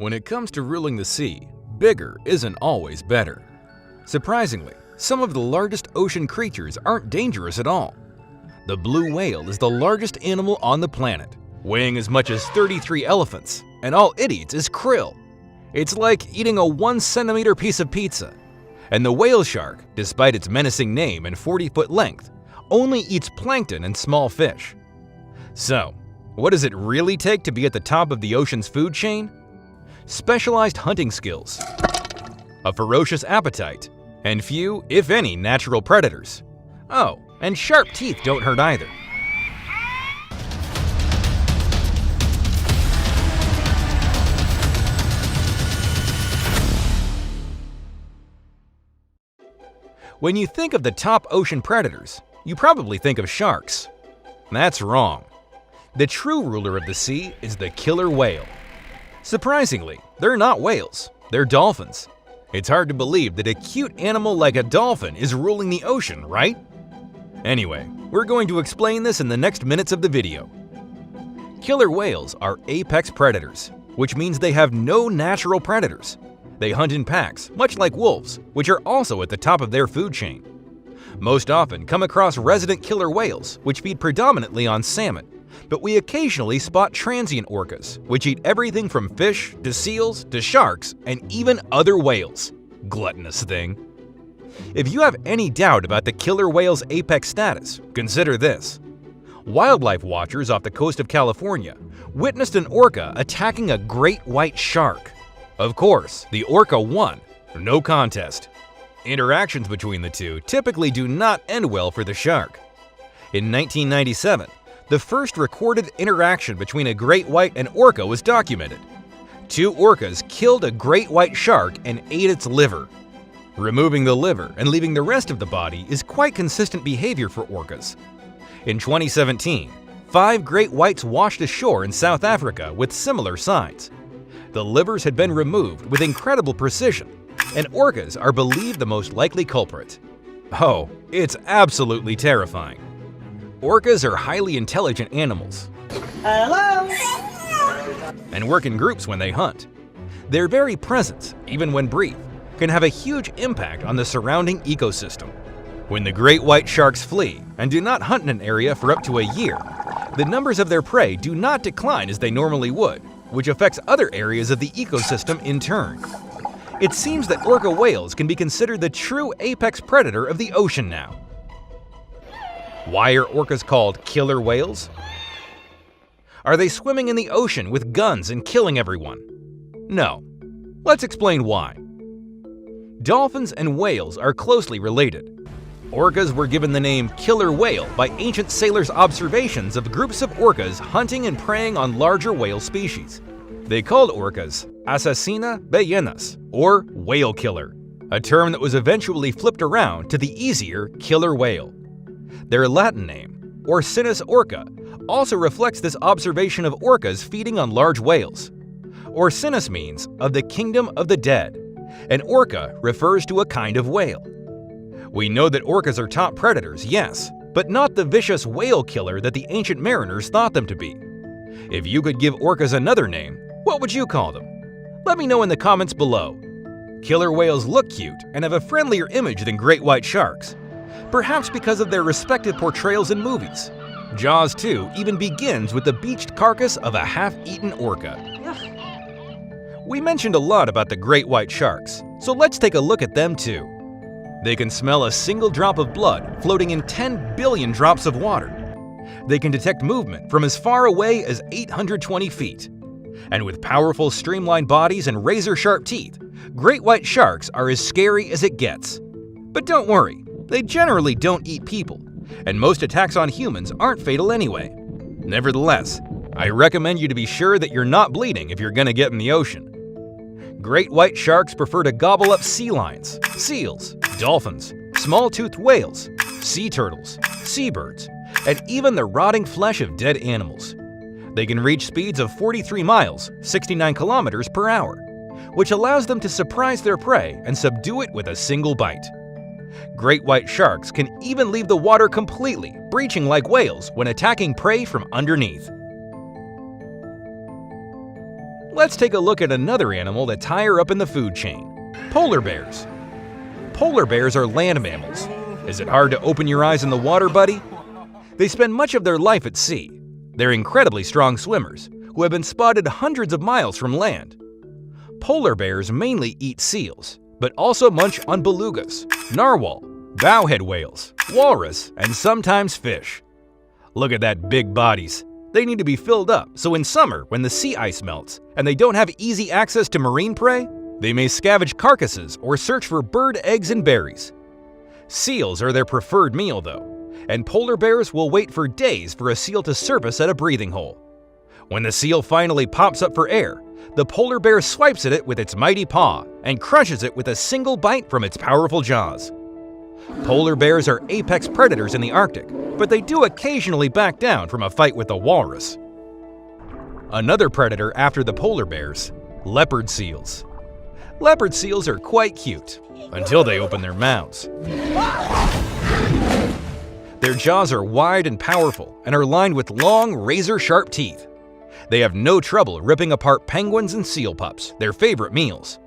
When it comes to ruling the sea, bigger isn't always better. Surprisingly, some of the largest ocean creatures aren't dangerous at all. The blue whale is the largest animal on the planet, weighing as much as 33 elephants, and all it eats is krill. It's like eating a 1-centimeter piece of pizza. And the whale shark, despite its menacing name and 40-foot length, only eats plankton and small fish. So, what does it really take to be at the top of the ocean's food chain? Specialized hunting skills, a ferocious appetite, and few, if any, natural predators. Oh, and sharp teeth don't hurt either. When you think of the top ocean predators, you probably think of sharks. That's wrong. The true ruler of the sea is the killer whale. Surprisingly, they're not whales, they're dolphins. It's hard to believe that a cute animal like a dolphin is ruling the ocean, right? Anyway, we're going to explain this in the next minutes of the video. Killer whales are apex predators, which means they have no natural predators. They hunt in packs, much like wolves, which are also at the top of their food chain. Most often come across resident killer whales, which feed predominantly on salmon, but we occasionally spot transient orcas, which eat everything from fish to seals to sharks and even other whales. Gluttonous thing. If you have any doubt about the killer whale's apex status, consider this. Wildlife watchers off the coast of California witnessed an orca attacking a great white shark. Of course, the orca won, no contest. Interactions between the two typically do not end well for the shark. In 1997, the first recorded interaction between a great white and orca was documented. Two orcas killed a great white shark and ate its liver. Removing the liver and leaving the rest of the body is quite consistent behavior for orcas. In 2017, 5 great whites washed ashore in South Africa with similar signs. The livers had been removed with incredible precision, and orcas are believed the most likely culprit. Oh, it's absolutely terrifying. Orcas are highly intelligent animals. Hello! And work in groups when they hunt. Their very presence, even when brief, can have a huge impact on the surrounding ecosystem. When the great white sharks flee and do not hunt in an area for up to a year, the numbers of their prey do not decline as they normally would, which affects other areas of the ecosystem in turn. It seems that orca whales can be considered the true apex predator of the ocean now. Why are orcas called killer whales? Are they swimming in the ocean with guns and killing everyone? No. Let's explain why. Dolphins and whales are closely related. Orcas were given the name killer whale by ancient sailors' observations of groups of orcas hunting and preying on larger whale species. They called orcas asesina ballenas, or whale killer, a term that was eventually flipped around to the easier killer whale. Their Latin name, Orcinus orca, also reflects this observation of orcas feeding on large whales. Orcinus means of the kingdom of the dead, and orca refers to a kind of whale. We know that orcas are top predators, yes, but not the vicious whale killer that the ancient mariners thought them to be. If you could give orcas another name, what would you call them? Let me know in the comments below. Killer whales look cute and have a friendlier image than great white sharks, perhaps because of their respective portrayals in movies. Jaws 2 even begins with the beached carcass of a half-eaten orca. We mentioned a lot about the great white sharks, so let's take a look at them too. They can smell a single drop of blood floating in 10 billion drops of water. They can detect movement from as far away as 820 feet. And with powerful streamlined bodies and razor-sharp teeth, great white sharks are as scary as it gets. But don't worry, they generally don't eat people, and most attacks on humans aren't fatal anyway. Nevertheless, I recommend you to be sure that you're not bleeding if you're gonna get in the ocean. Great white sharks prefer to gobble up sea lions, seals, dolphins, small-toothed whales, sea turtles, seabirds, and even the rotting flesh of dead animals. They can reach speeds of 43 miles, 69 kilometers per hour, which allows them to surprise their prey and subdue it with a single bite. Great white sharks can even leave the water completely, breaching like whales when attacking prey from underneath. Let's take a look at another animal that's higher up in the food chain: polar bears. Polar bears are land mammals. Is it hard to open your eyes in the water, buddy? They spend much of their life at sea. They're incredibly strong swimmers who have been spotted hundreds of miles from land. Polar bears mainly eat seals, but also munch on belugas, narwhal, bowhead whales, walrus, and sometimes fish. Look at that big bodies. They need to be filled up, so in summer, when the sea ice melts and they don't have easy access to marine prey, they may scavenge carcasses or search for bird eggs and berries. Seals are their preferred meal, though, and polar bears will wait for days for a seal to surface at a breathing hole. When the seal finally pops up for air, the polar bear swipes at it with its mighty paw and crushes it with a single bite from its powerful jaws. Polar bears are apex predators in the Arctic, but they do occasionally back down from a fight with a walrus. Another predator after the polar bears: leopard seals. Leopard seals are quite cute, until they open their mouths. Their jaws are wide and powerful and are lined with long, razor-sharp teeth. They have no trouble ripping apart penguins and seal pups, their favorite meals.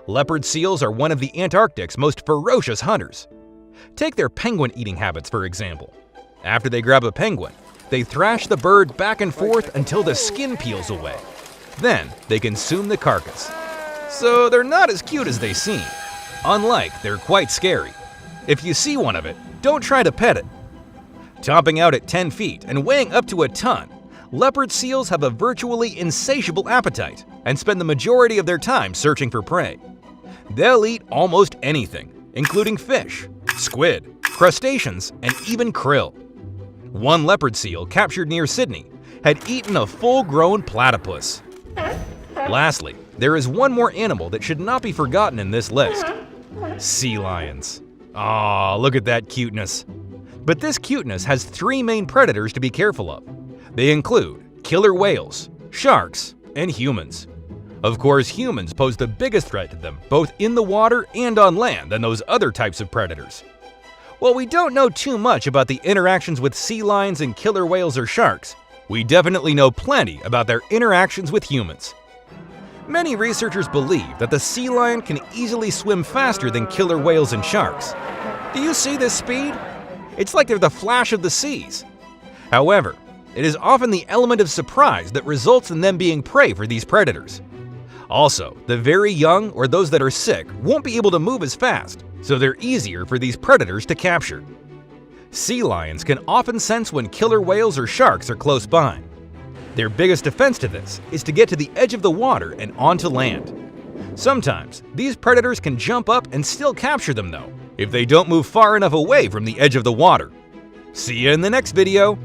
Leopard seals are one of the Antarctic's most ferocious hunters. Take their penguin-eating habits, for example. After they grab a penguin, they thrash the bird back and forth until the skin peels away. Then they consume the carcass. So they're not as cute as they seem. Unlike, they're quite scary. If you see one of it, don't try to pet it. Topping out at 10 feet and weighing up to a ton, leopard seals have a virtually insatiable appetite and spend the majority of their time searching for prey. They'll eat almost anything, including fish, squid, crustaceans, and even krill. One leopard seal captured near Sydney had eaten a full-grown platypus. Lastly, there is one more animal that should not be forgotten in this list: sea lions. Aw, look at that cuteness. But this cuteness has three main predators to be careful of. They include killer whales, sharks, and humans. Of course, humans pose the biggest threat to them, both in the water and on land, than those other types of predators. While we don't know too much about the interactions with sea lions and killer whales or sharks, we definitely know plenty about their interactions with humans. Many researchers believe that the sea lion can easily swim faster than killer whales and sharks. Do you see this speed? It's like they're the flash of the seas. However, it is often the element of surprise that results in them being prey for these predators. Also, the very young or those that are sick won't be able to move as fast, so they're easier for these predators to capture. Sea lions can often sense when killer whales or sharks are close by. Their biggest defense to this is to get to the edge of the water and onto land. Sometimes, these predators can jump up and still capture them though, if they don't move far enough away from the edge of the water. See you in the next video!